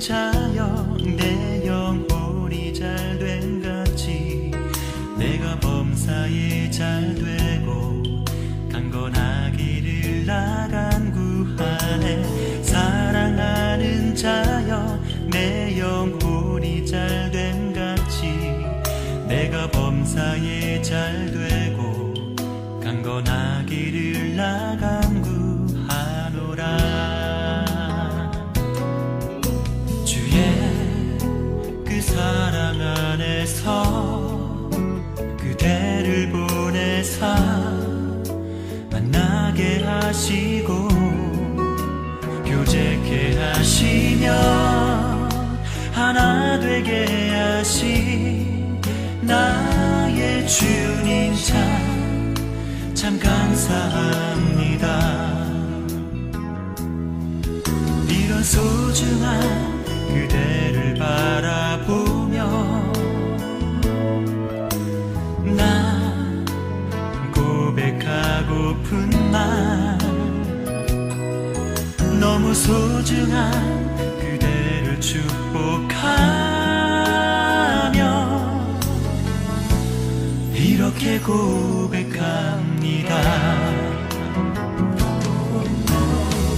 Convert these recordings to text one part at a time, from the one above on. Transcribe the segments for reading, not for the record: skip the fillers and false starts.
자여 내 영혼이 잘된 같이 내가 범사에 잘되고 강건하기를 나간 구하네. 사랑하는 자여 내 영혼이 잘된 같이 내가 범사에 잘되고 강건하기를 나간 구하노라. 주의 그 사랑 안에서 그대를 보내사 만나게 하시고 교제케 하시며 하나 되게 하신 나의 주님 참 감사합니다. 이런 소중한 그대를 바라보며 나 고백하고픈 말, 너무 소중한 그대를 축복하며 이렇게 고백합니다.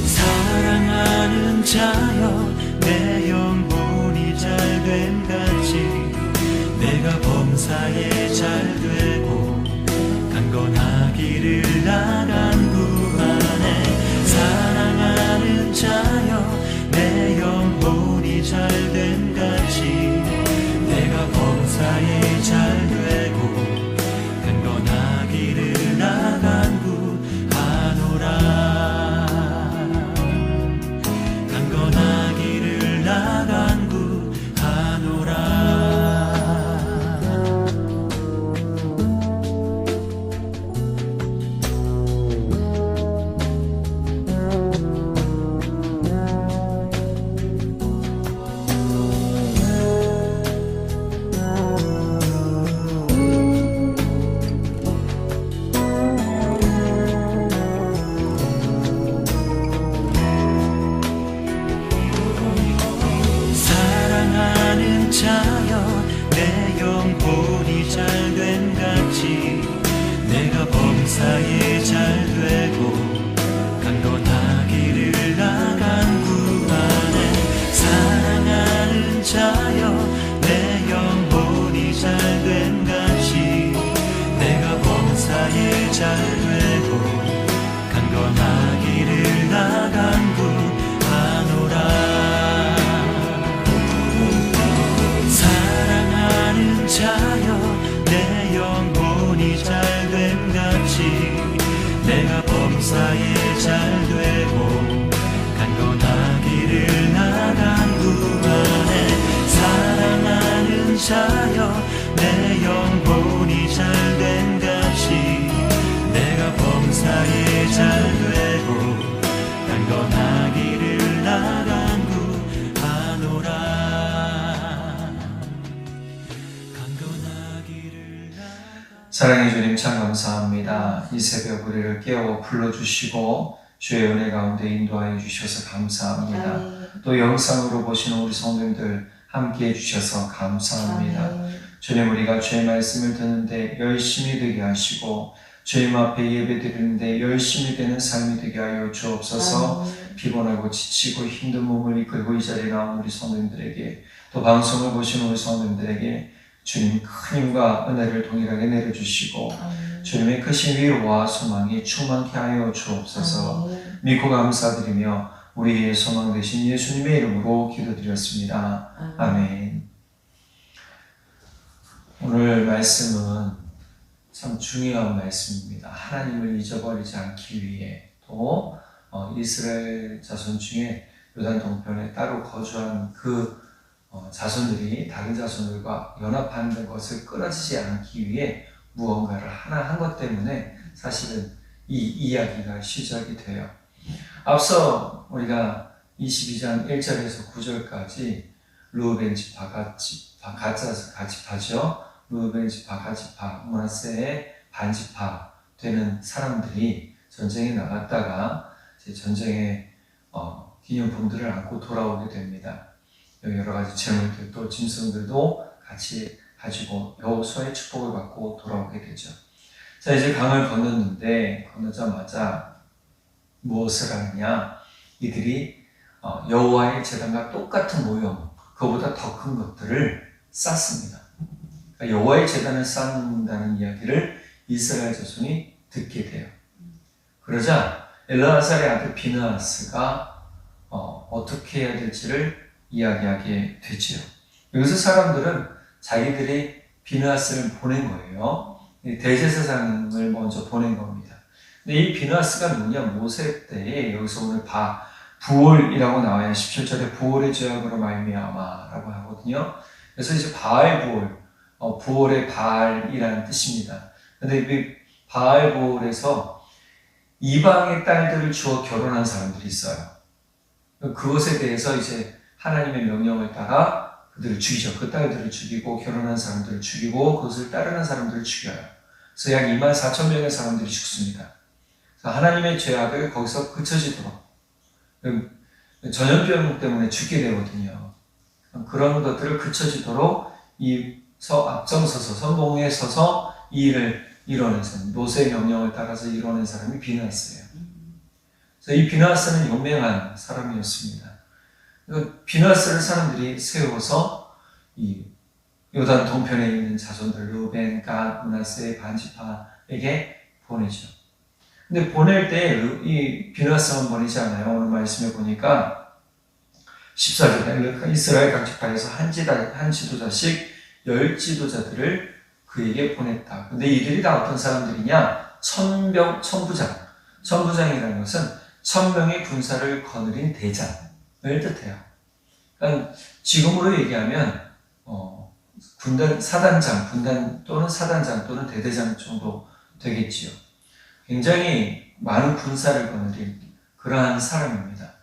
사랑하는 자여 내 영혼이 잘된 같이 내가 범사에 잘되고 강건하기를 나간 구하네. 사랑하는 자여 내 영혼이 잘된 같이 내가 범사에 잘되고 강건하기를 나간 구하노라. 강건하기를 나간 구하노라. 사랑하는 자여 내 영혼이 잘된 같이 내가 범사에 잘되고 강건하기를 나간 구하네. 사랑하는 자여 내 영혼이 잘된 같이 내가 범사에 잘되고 강건하기를 나간 구하노라. 사랑하는 자여 내 영혼이 잘된 같이 내가 범사에 잘되고 강건하기를 나간 구하네. 사랑하는 자여 내 영혼이 잘된 같이 내가 범사에 잘되고 강건하기를 나간 구하노라. 사랑의 주님 참 감사합니다. 이 새벽 우리를 깨워 불러주시고 주의 은혜 가운데 인도하여 주셔서 감사합니다. 또 영상으로 보시는 우리 성도님들 함께 해주셔서 감사합니다. 주님, 우리가 주의 말씀을 듣는데 열심히 되게 하시고 주님 앞에 예배 드리는데 열심히 되는 삶이 되게 하여 주옵소서. 피곤하고 지치고 힘든 몸을 이끌고 이 자리에 나온 우리 성도님들에게 또 방송을 보시는 우리 성도님들에게 주님 큰 힘과 은혜를 동일하게 내려주시고 주님의 크신 위로와 소망이 충만케 하여 주옵소서. 믿고 감사드리며 우리의 소망 되신 예수님의 이름으로 기도드렸습니다. 아멘. 오늘 말씀은 참 중요한 말씀입니다. 하나님을 잊어버리지 않기 위해 또 이스라엘 자손 중에 요단 동편에 따로 거주한 그 자손들이 다른 자손들과 연합하는 것을 끊어지지 않기 위해 무언가를 하나 한 것 때문에 사실은 이 이야기가 시작이 돼요. 앞서 우리가 22장 1절에서 9절까지 르우벤 지파, 가지파죠. 르우벤 지파, 가지파, 므낫세의 반지파 되는 사람들이 전쟁에 나갔다가 이제 전쟁의 기념품들을 안고 돌아오게 됩니다. 여러 가지 재물들 또 짐승들도 같이 가지고 여호수아의 축복을 받고 돌아오게 되죠. 자, 이제 강을 건넜는데 건너자마자 무엇을 하느냐? 이들이 여호와의 제단과 똑같은 모형, 그보다 더 큰 것들을 쌓습니다. 그러니까 여호와의 제단을 쌓는다는 이야기를 이스라엘 자손이 듣게 돼요. 그러자 엘르아살의 아들 비느하스가 어떻게 해야 될지를 이야기하게 되지요. 여기서 사람들은 자기들이 비느하스를 보낸 거예요. 대제사장을 먼저 보낸 겁니다. 근데 이 비느하스가 누구냐? 모세 때에 여기서 오늘 부올이라고 나와요. 17절에 부올의 죄악으로 말미암아라고 하거든요. 그래서 이제 바알 부올, 부올의 바알이라는 뜻입니다. 근데 이 바알 부올에서 이방의 딸들을 주어 결혼한 사람들이 있어요. 그것에 대해서 이제 하나님의 명령을 따라 그들을 죽이죠. 그 딸들을 죽이고 결혼한 사람들을 죽이고 그것을 따르는 사람들을 죽여요. 그래서 약 24,000명의 사람들이 죽습니다. 그래서 하나님의 죄악을 거기서 그쳐지도록 전염병 때문에 죽게 되거든요. 그런 것들을 그쳐지도록 앞장서서 선봉에 서서 이 일을 이뤄내서 모세의 명령을 따라서 이뤄낸 사람이 비느하스예요. 그래서 이 비느하스는 용맹한 사람이었습니다. 비느하스를 사람들이 세워서 이 요단 동편에 있는 자손들 르벤, 갓, 므낫세, 반지파에게 보내죠. 근데 보낼 때 이 비느하스만 보내지 않아요. 오늘 말씀에 보니까 14절에 이스라엘 각 지파에서 한 지도자씩 10지도자들을 그에게 보냈다. 근데 이들이 다 어떤 사람들이냐? 천부장이라는 것은 1000명의 군사를 거느린 대장을 뜻해요. 그러니까 지금으로 얘기하면 군단 또는 사단장 또는 대대장 정도 되겠지요. 굉장히 많은 군사를 거느린 그러한 사람입니다.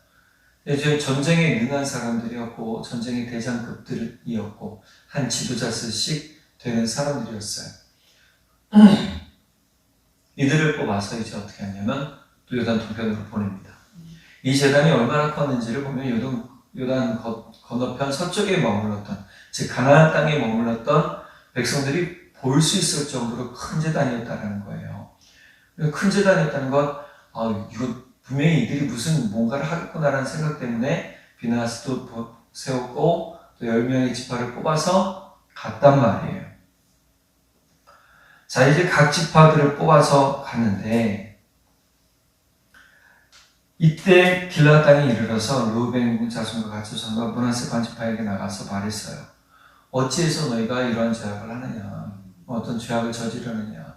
이제 전쟁에 능한 사람들이었고 전쟁의 대장급들이었고 한 지도자씩 되는 사람들이었어요. 이들을 뽑아서 이제 어떻게 하냐면 또 요단 동편으로 보냅니다. 이 제단이 얼마나 컸는지를 보면 요단 건너편 서쪽에 머물렀던, 즉 가나안 땅에 머물렀던 백성들이 볼 수 있을 정도로 큰 제단이었다는 거예요. 큰 제단이었다는 건 이거 분명히 이들이 무슨 뭔가를 하겠구나라는 생각 때문에 비느하스도 세웠고 또 10명의 지파를 뽑아서 갔단 말이에요. 자, 이제 각 지파들을 뽑아서 갔는데 이때 길라 땅에 이르러서 르우벤 자손과 갓자손과 므낫세 반지파에게 나가서 말했어요. 어찌해서 너희가 이러한 죄악을 하느냐? 어떤 죄악을 저지르느냐?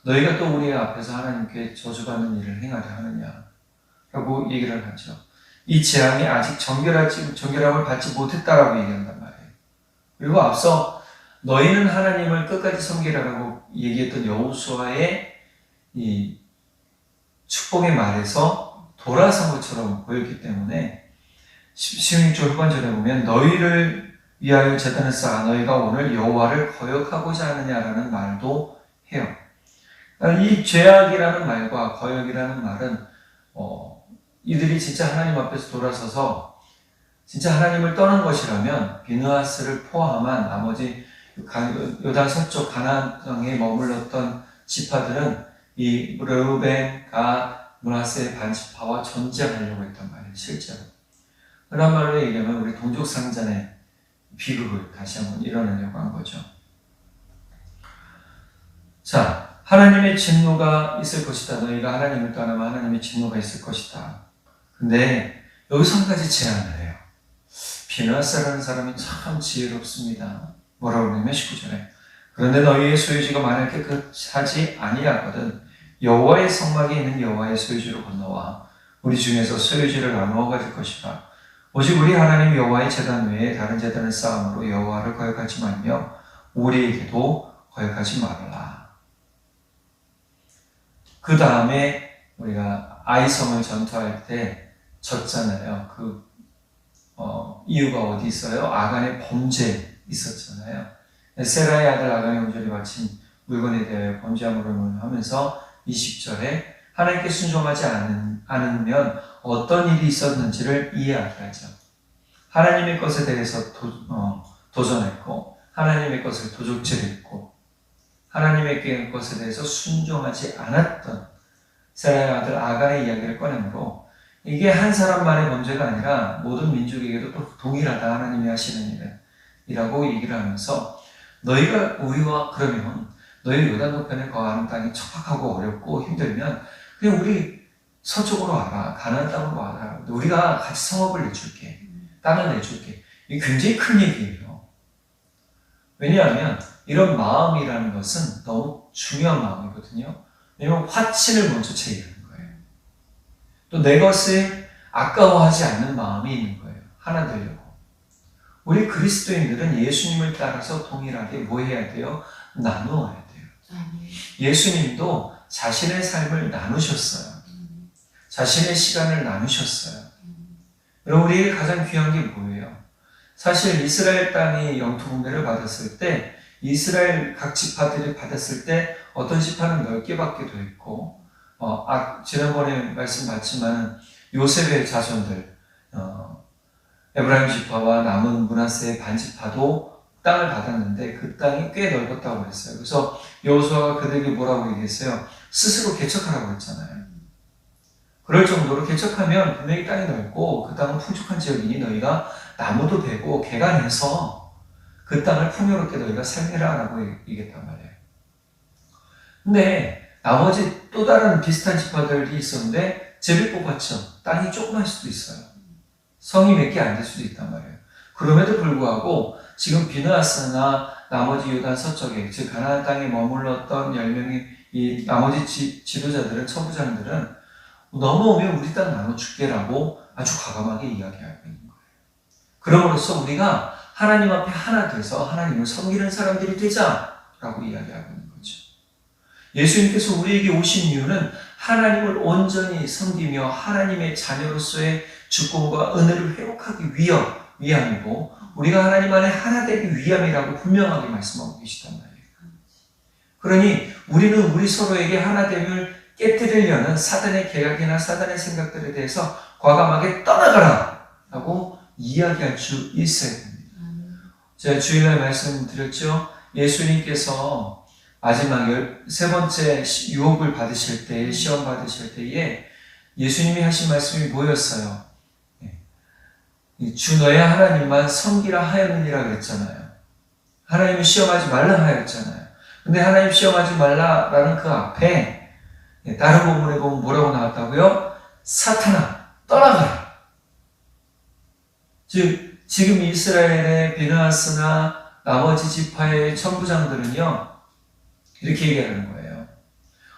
너희가 또 우리 앞에서 하나님께 저주받는 일을 행하려 하느냐? 라고 얘기를 하죠. 이 재앙이 아직 정결함을 받지 못했다라고 얘기한단 말이에요. 그리고 앞서 너희는 하나님을 끝까지 섬기라고 얘기했던 여호수아의 이 축복의 말에서 돌아선 것처럼 보였기 때문에 16절 후반절에 보면 너희를 위하여 제단을 쌓아 너희가 오늘 여호와를 거역하고자 하느냐라는 말도 해요. 이 죄악이라는 말과 거역이라는 말은 이들이 진짜 하나님 앞에서 돌아서서 진짜 하나님을 떠난 것이라면 비느하스를 포함한 나머지 요단 서쪽 가나안 땅에 머물렀던 지파들은 이 르우벤, 갓, 므낫세 반지파와 전쟁하려고 했단 말이에요. 실제로. 그런 말로 얘기하면 우리 동족상잔의 비극을 다시 한번 일어나려고 한 거죠. 자, 하나님의 진노가 있을 것이다. 너희가 하나님을 떠나면 하나님의 진노가 있을 것이다. 근데 여기서 한 가지 제안을 해요. 비느하스라는 사람이 참 지혜롭습니다. 뭐라고 그러냐면 19절에 그런데 너희의 소유지가 만일 깨끗하지 아니하거든 여호와의 성막에 있는 여호와의 소유지로 건너와 우리 중에서 소유지를 나누어 가질 것이라. 오직 우리 하나님 여호와의 제단 외에 다른 제단을 쌓음으로 여호와를 거역하지 말며 우리에게도 거역하지 말라. 그 다음에 우리가 아이성을 전투할 때 졌잖아요. 이유가 어디 있어요? 아간의 범죄 있었잖아요. 세라의 아들 아간의 온전히 바친 물건에 대하여 범죄함으로 하면서 20절에 하나님께 순종하지 않으면 어떤 일이 있었는지를 이야기하죠. 하나님의 것에 대해서 도전했고 하나님의 것을 도적질했고 하나님의 것에 대해서 순종하지 않았던 세라의 아들 아간의 이야기를 꺼내므로 이게 한 사람만의 범죄가 아니라 모든 민족에게도 또 동일하다 하나님이 하시는 일이라고 얘기를 하면서 너희가 우리와 그러면 너희 요단도편에 거하는 땅이 척박하고 어렵고 힘들면 그냥 우리 서쪽으로 와라. 가나안 땅으로 와라. 우리가 같이 성읍을 내줄게. 땅을 내줄게. 이게 굉장히 큰 얘기예요. 왜냐하면 이런 마음이라는 것은 너무 중요한 마음이거든요. 왜냐하면 화친을 먼저 제기하는 거예요. 또 내 것을 아까워하지 않는 마음이 있는 거예요. 하나 되려고. 우리 그리스도인들은 예수님을 따라서 동일하게 뭐 해야 돼요? 나누어야 돼요. 예수님도 자신의 삶을 나누셨어요. 자신의 시간을 나누셨어요. 여러분, 우리에게 가장 귀한 게 뭐예요? 사실 이스라엘 땅이 영토분배를 받았을 때 이스라엘 각 지파들이 받았을 때 어떤 지파는 넓게 받기도 했고 지난번에 말씀받지만 요셉의 자손들 에브라임 지파와 남은 므낫세의 반지파도 땅을 받았는데 그 땅이 꽤 넓었다고 그랬어요. 그래서 여호수아가 그들에게 뭐라고 얘기했어요? 스스로 개척하라고 했잖아요. 그럴 정도로 개척하면 분명히 땅이 넓고 그 땅은 풍족한 지역이니 너희가 나무도 베고 개간해서 그 땅을 풍요롭게 너희가 살리라 라고 얘기했단 말이에요. 근데 나머지 또 다른 비슷한 지파들이 있었는데 제비 뽑았죠. 땅이 조그만 수도 있어요. 성이 몇 개 안 될 수도 있단 말이에요. 그럼에도 불구하고 지금 비느하스나 나머지 요단 서쪽에 즉 가나안 땅에 머물렀던 10명의 이 나머지 지도자들은 처부장들은 넘어오면 우리 땅 나눠줄게라고 아주 과감하게 이야기하고 있는 거예요. 그럼으로써 우리가 하나님 앞에 하나 돼서 하나님을 섬기는 사람들이 되자라고 이야기하고 있는 거죠. 예수님께서 우리에게 오신 이유는 하나님을 온전히 섬기며 하나님의 자녀로서의 주권과 은혜를 회복하기 위함이고 우리가 하나님 안에 하나 되기 위함이라고 분명하게 말씀하고 계시단 말이에요. 그러니 우리는 우리 서로에게 하나됨을 깨뜨리려는 사단의 계략이나 사단의 생각들에 대해서 과감하게 떠나가라 라고 이야기할 수 있어야 됩니다. 제가 주일날 말씀드렸죠. 예수님께서 마지막 13번째 유혹을 받으실 때, 시험 받으실 때에 예수님이 하신 말씀이 뭐였어요? 주 너의 하나님만 섬기라 하였느니라 그랬잖아요. 하나님을 시험하지 말라 하였잖아요. 근데 하나님 시험하지 말라라는 그 앞에 다른 본문에 보면 뭐라고 나왔다고요? 사탄아 떠나가라. 즉 지금 이스라엘의 비느하스나 나머지 지파의 천부장들은요 이렇게 얘기하는 거예요.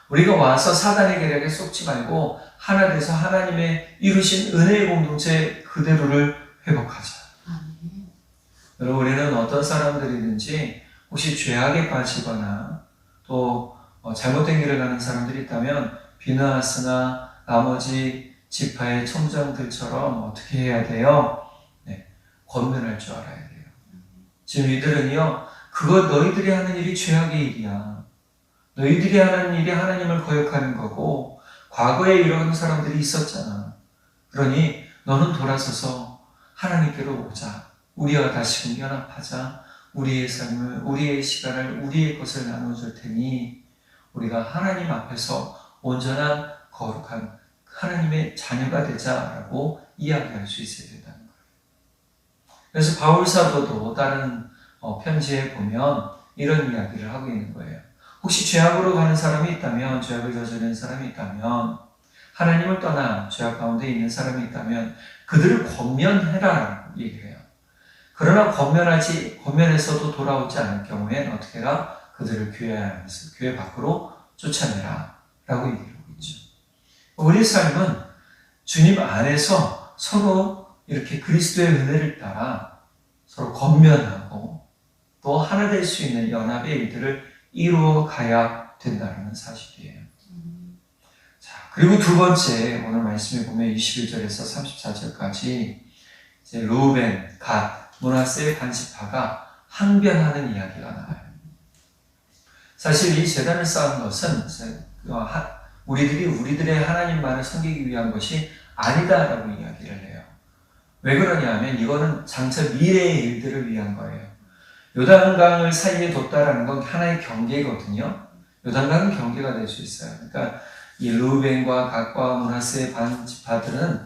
우리가 와서 사단의 계략에 쏙지 말고 하나 돼서 하나님의 이루신 은혜의 공동체 그대로를 회복하자. 여러분 우리는 어떤 사람들이든지 혹시 죄악에 빠지거나 또 잘못된 길을 가는 사람들이 있다면 비느하스나 나머지 지파의 청장들처럼 어떻게 해야 돼요? 권면할 줄 알아야 돼요. 지금 이들은요 그거 너희들이 하는 일이 죄악의 일이야. 너희들이 하는 일이 하나님을 거역하는 거고 과거에 이런 사람들이 있었잖아. 그러니 너는 돌아서서 하나님께로 오자. 우리와 다시금 연합하자. 우리의 삶을, 우리의 시간을, 우리의 것을 나눠줄 테니 우리가 하나님 앞에서 온전한 거룩한 하나님의 자녀가 되자라고 이야기할 수 있어야 된다는 거예요. 그래서 바울 사도도 다른 편지에 보면 이런 이야기를 하고 있는 거예요. 혹시 죄악으로 가는 사람이 있다면, 죄악을 저지르는 사람이 있다면, 하나님을 떠나 죄악 가운데 있는 사람이 있다면 그들을 권면해라라고 얘기를 해요. 그러나 권면해서도 돌아오지 않을 경우엔 어떻게 해라? 그들을 교회 밖으로 쫓아내라 라고 얘기를 하고 있죠. 우리 삶은 주님 안에서 서로 이렇게 그리스도의 은혜를 따라 서로 권면하고 또 하나 될 수 있는 연합의 일들을 이루어 가야 된다는 사실이에요. 자, 그리고 두 번째 오늘 말씀에 보면 21절에서 34절까지 이제 루벤, 갓, 므낫세의 반지파가 항변하는 이야기가 나와요. 사실 이 제단을 쌓은 것은 우리들이 우리들의 하나님만을 섬기기 위한 것이 아니다라고 이야기를 해요. 왜 그러냐면 이거는 장차 미래의 일들을 위한 거예요. 요단강을 사이에 뒀다라는 건 하나의 경계거든요. 요단강은 경계가 될 수 있어요. 그러니까 이 르우벤과 갓과 므낫세의 반지파들은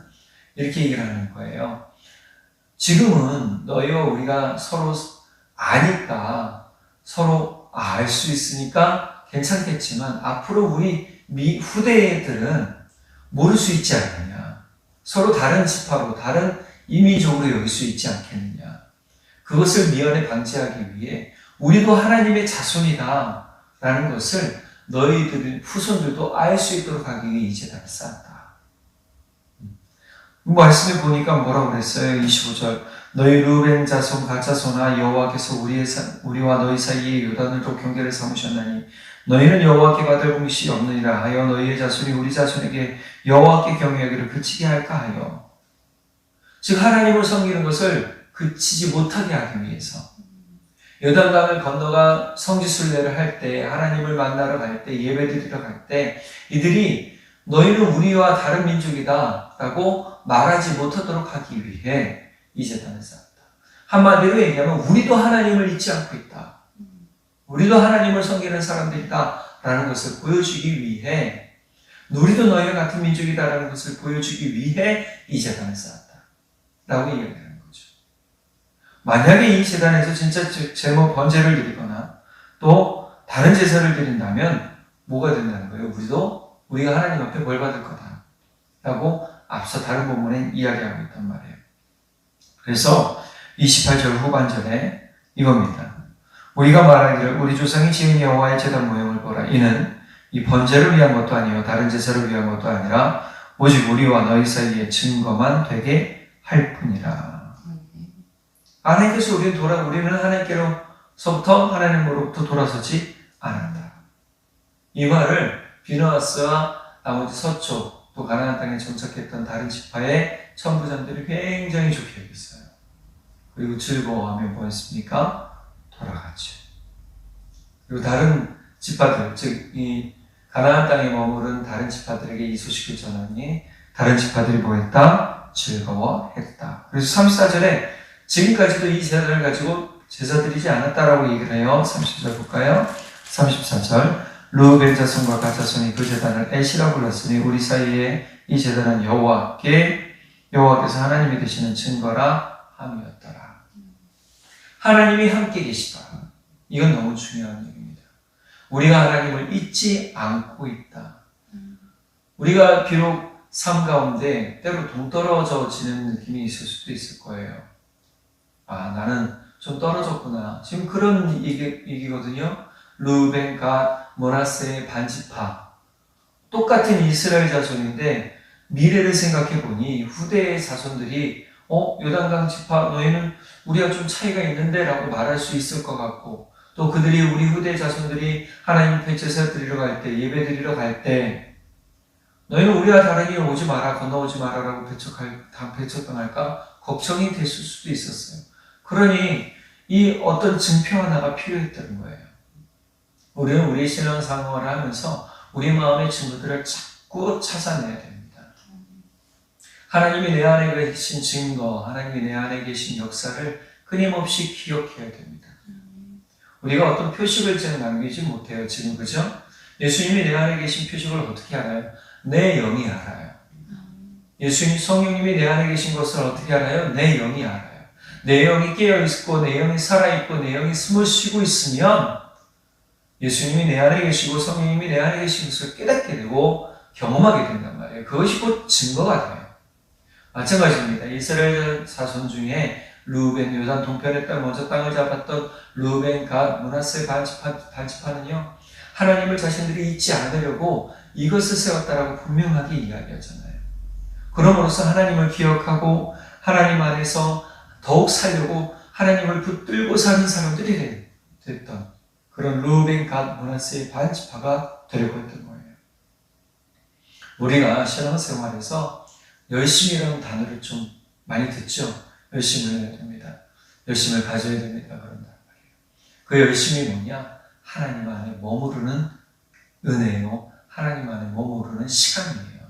이렇게 얘기를 하는 거예요. 지금은 너희와 우리가 서로 아니까, 서로 알 수 있으니까 괜찮겠지만 앞으로 우리 후대들은 모를 수 있지 않느냐. 서로 다른 지파로, 다른 이미적으로 여길 수 있지 않겠느냐. 그것을 미연에 방지하기 위해 우리도 하나님의 자손이다 라는 것을 너희들 후손들도 알 수 있도록 하기 위해 이 제단을 쌓았다. 말씀에 보니까 뭐라고 그랬어요? 25절 너희 르우벤 자손 갓 자손아 여호와께서 우리와 너희 사이에 요단으로 경계를 삼으셨나니 너희는 여호와께 받을 공식이 없느니라 하여 너희의 자손이 우리 자손에게 여호와께 경외하기를 그치게 할까 하여. 즉 하나님을 섬기는 것을 그치지 못하게 하기 위해서 요단강을 건너가 성지순례를 할 때, 하나님을 만나러 갈 때, 예배드리러 갈 때 이들이 너희는 우리와 다른 민족이다 라고 말하지 못하도록 하기 위해 이 제단을 쌓았다. 한마디로 얘기하면 우리도 하나님을 잊지 않고 있다. 우리도 하나님을 섬기는 사람들이다 라는 것을 보여주기 위해, 우리도 너희와 같은 민족이다 라는 것을 보여주기 위해 이 제단을 쌓았다 라고 이야기하는 거죠. 만약에 이 제단에서 진짜 제목 번제를 드리거나 또 다른 제사를 드린다면 뭐가 된다는 거예요? 우리가 하나님 앞에 벌 받을 거다 라고 앞서 다른 본문에 이야기하고 있단 말이에요. 그래서 28절 후반절에 이겁니다. 우리가 말하기를 우리 조상이 지은 여호와의 제단 모형을 보라. 이는 이 번제를 위한 것도 아니요 다른 제사를 위한 것도 아니라 오직 우리와 너희 사이에 증거만 되게 할 뿐이라. 하나님께서 우리는 하나님께로서부터 하나님으로부터 돌아서지 않았다. 이 말을 비느하스와 나머지 서쪽 또 가나안 땅에 정착했던 다른 지파의 천부장들이 굉장히 좋게 여겼어요. 그리고 즐거워하며 뭐 했습니까? 돌아갔죠. 그리고 다른 지파들, 즉 이 가나안 땅에 머무른 다른 지파들에게 이 소식을 전하니 다른 지파들이 뭐 했다? 즐거워했다. 그래서 34절에 지금까지도 이 제사를 가지고 제사 드리지 않았다라고 얘기를 해요. 30절 볼까요? 34절 르우벤 자손과 갓 자손이 그 제단을 에시라 불렀으니 우리 사이에 이 제단은 여호와께서 하나님이 되시는 증거라 함이었더라. 하나님이 함께 계시다. 이건 너무 중요한 얘기입니다. 우리가 하나님을 잊지 않고 있다. 우리가 비록 삶 가운데 때로 동떨어져지는 느낌이 있을 수도 있을 거예요. 아, 나는 좀 떨어졌구나. 지금 그런 얘기거든요. 르우벤, 갓, 므낫세의 반지파. 똑같은 이스라엘 자손인데 미래를 생각해 보니 후대의 자손들이 요단강 지파 너희는 우리가 좀 차이가 있는데 라고 말할 수 있을 것 같고, 또 그들이 우리 후대 자손들이 하나님 앞에 제사 드리러 갈 때, 예배 드리러 갈 때 너희는 우리와 다르게 오지 마라, 건너오지 마라 라고 배척당할까 걱정이 됐을 수도 있었어요. 그러니 이 어떤 증표 하나가 필요했다는 거예요. 우리는 우리의 신앙생활을 하면서 우리 마음의 증거들을 자꾸 찾아내야 됩니다. 하나님이 내 안에 계신 증거, 하나님이 내 안에 계신 역사를 끊임없이 기억해야 됩니다. 우리가 어떤 표식을 지금 남기지 못해요. 지금 그죠? 예수님이 내 안에 계신 표식을 어떻게 알아요? 내 영이 알아요. 예수님 성령님이 내 안에 계신 것을 어떻게 알아요? 내 영이 알아요. 내 영이 깨어있고 내 영이 살아있고 내 영이 숨을 쉬고 있으면 예수님이 내 안에 계시고 성령님이 내 안에 계신 것을 깨닫게 되고 경험하게 된단 말이에요. 그것이 곧 증거가 돼요. 마찬가지입니다. 이스라엘 자손 중에 르우벤, 요단 동편의 땅 먼저 땅을 잡았던 르우벤, 갓, 므낫세 반지파는요, 하나님을 자신들이 잊지 않으려고 이것을 세웠다라고 분명하게 이야기하잖아요. 그러므로서 하나님을 기억하고 하나님 안에서 더욱 살려고 하나님을 붙들고 사는 사람들이 됐던 그런 르우벤, 갓, 므낫세의 반지파가 되려고 했던 거예요. 우리가 신앙생활에서 열심이라는 단어를 좀 많이 듣죠. 열심을 해야 됩니다. 열심을 가져야 됩니다. 그런단 말이에요. 그 열심이 뭐냐? 하나님 안에 머무르는 은혜요. 하나님 안에 머무르는 시간이에요.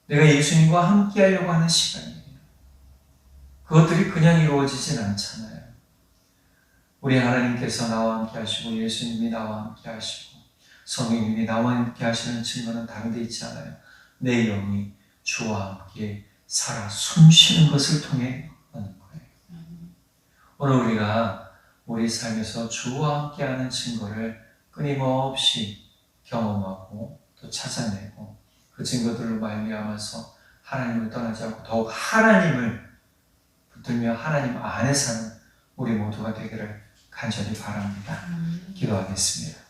내가 예수님과 함께 하려고 하는 시간이에요. 그것들이 그냥 이루어지진 않잖아요. 우리 하나님께서 나와 함께 하시고 예수님이 나와 함께 하시고 성령님이 나와 함께 하시는 증거는 다른 데 있지 않아요. 내 영이 주와 함께 살아 숨쉬는 것을 통해 하는 거예요. 오늘 우리가 우리 삶에서 주와 함께하는 증거를 끊임없이 경험하고 또 찾아내고 그 증거들로 말미암아서 하나님을 떠나지 않고 더욱 하나님을 붙들며 하나님 안에 사는 우리 모두가 되기를 간절히 바랍니다. 기도하겠습니다.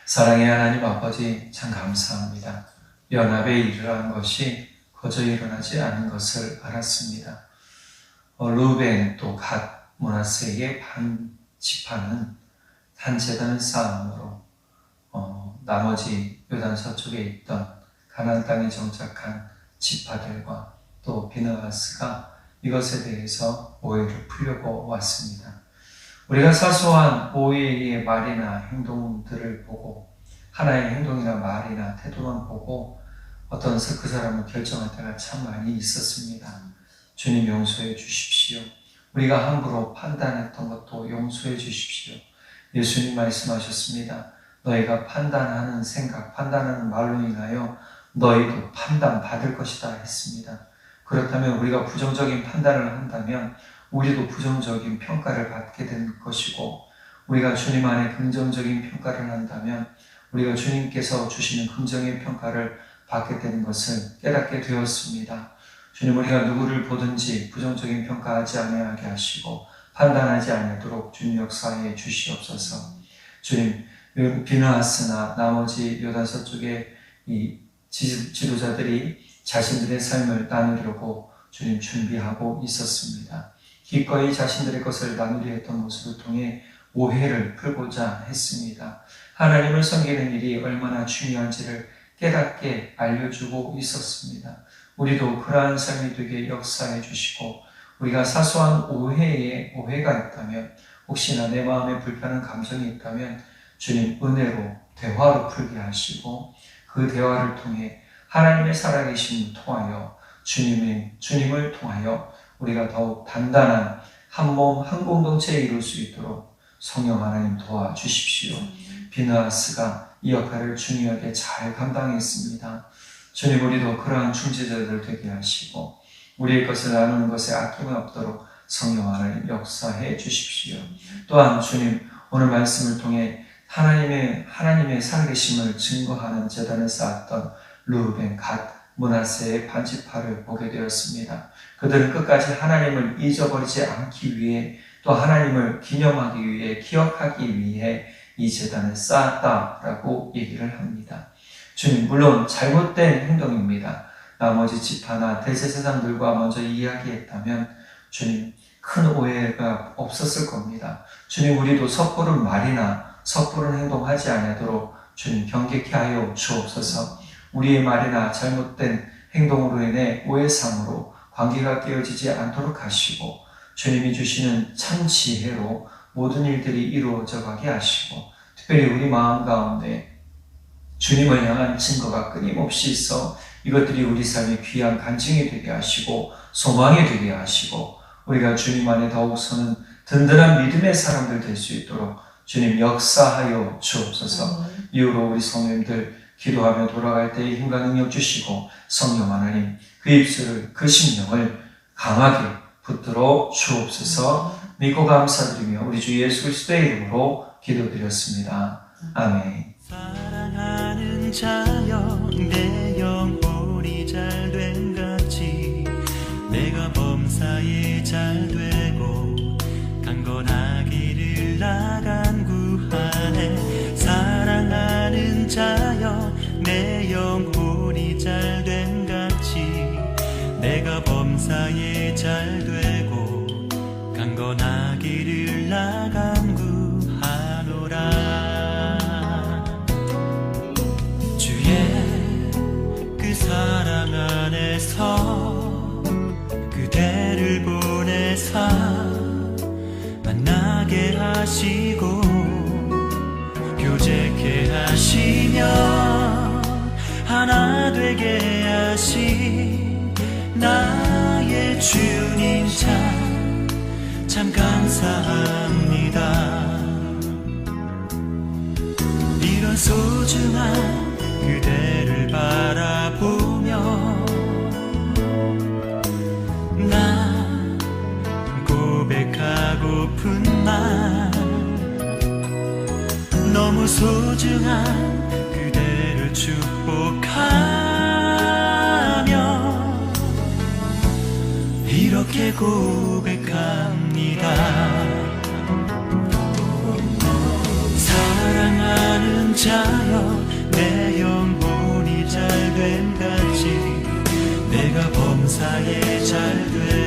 사랑의 하나님 아버지, 참 감사합니다. 연합에 이르러한 것이 거저 일어나지 않은 것을 알았습니다. 루벤 또 갓 므낫세의 반 지파는 한 제단을 쌓음으로 나머지 요단 서쪽에 있던 가나안 땅에 정착한 지파들과 또 비느하스가 이것에 대해서 오해를 풀려고 왔습니다. 우리가 사소한 오해의 말이나 행동들을 보고 하나의 행동이나 말이나 태도만 보고 어떤 그 사람을 결정할 때가 참 많이 있었습니다. 주님 용서해 주십시오. 우리가 함부로 판단했던 것도 용서해 주십시오. 예수님 말씀하셨습니다. 너희가 판단하는 생각, 판단하는 말로 인하여 너희도 판단받을 것이다 했습니다. 그렇다면 우리가 부정적인 판단을 한다면 우리도 부정적인 평가를 받게 된 것이고, 우리가 주님 안에 긍정적인 평가를 한다면 우리가 주님께서 주시는 긍정의 평가를 받게 되는 것을 깨닫게 되었습니다. 주님, 우리가 누구를 보든지 부정적인 평가하지 아니하게 하시고 판단하지 않도록 주님 역사해 주시옵소서. 주님, 비느하스나 나머지 요단 서쪽의 이 지도자들이 자신들의 삶을 나누려고 주님 준비하고 있었습니다. 기꺼이 자신들의 것을 나누려 했던 모습을 통해 오해를 풀고자 했습니다. 하나님을 섬기는 일이 얼마나 중요한지를 깨닫게 알려주고 있었습니다. 우리도 그러한 삶이 되게 역사해 주시고, 우리가 사소한 오해가 있다면, 혹시나 내 마음에 불편한 감정이 있다면 주님 은혜로 대화로 풀게 하시고, 그 대화를 통해 하나님의 살아계심을 통하여 주님을 통하여 우리가 더욱 단단한 한 몸 한 공동체에 이룰 수 있도록 성령 하나님 도와주십시오. 비느하스가 이 역할을 중요하게 잘 감당했습니다. 주님, 우리도 그러한 중재자들 되게 하시고 우리의 것을 나누는 것에 아낌이 없도록 성령 하나님 역사해 주십시오. 또한 주님, 오늘 말씀을 통해 하나님의 살아계심을 증거하는 제단을 쌓았던 루벤, 갓, 므낫세의 반지파를 보게 되었습니다. 그들은 끝까지 하나님을 잊어버리지 않기 위해, 또 하나님을 기념하기 위해, 기억하기 위해 이 제단을 쌓았다라고 얘기를 합니다. 주님, 물론 잘못된 행동입니다. 나머지 지파나 대제사장들과 먼저 이야기했다면 주님, 큰 오해가 없었을 겁니다. 주님, 우리도 섣부른 말이나 섣부른 행동하지 않도록 주님 경계케 하여 주옵소서. 우리의 말이나 잘못된 행동으로 인해 오해상으로 관계가 깨어지지 않도록 하시고, 주님이 주시는 참 지혜로 모든 일들이 이루어져 가게 하시고, 특별히 우리 마음 가운데 주님을 향한 증거가 끊임없이 있어 이것들이 우리 삶의 귀한 간증이 되게 하시고 소망이 되게 하시고, 우리가 주님 안에 더욱 서는 든든한 믿음의 사람들 될 수 있도록 주님 역사하여 주옵소서. 이후로 우리 성도님들 기도하며 돌아갈 때에 힘과 능력 주시고, 성령 하나님 그 입술을, 그 심령을 강하게 붙들어 주옵소서. 믿고 감사드리며 우리 주 예수 그리스도의 이름으로 기도드렸습니다. 아멘. 사랑하는 자여, 내 영혼이 잘된 같이 내가 범사에 잘되고 강건하기를 나간 구하네. 사랑하는 자여, 내 영혼이 잘된 같이 내가 범사에 잘되고 강건하기를 나간 구하노라. 주의 그 사랑 안에서 그대를 보내사 만나게 하시고 교제케 하시며 하나 되게 하신 나의 주님, 감사합니다. 이런 소중한 그대를 바라보며 난 고백하고픈 말, 너무 소중한 그대를 축복하며 이렇게 고백합니다. 사랑하는 자여, 내 영혼이 잘됨같이 내가 범사에 잘됨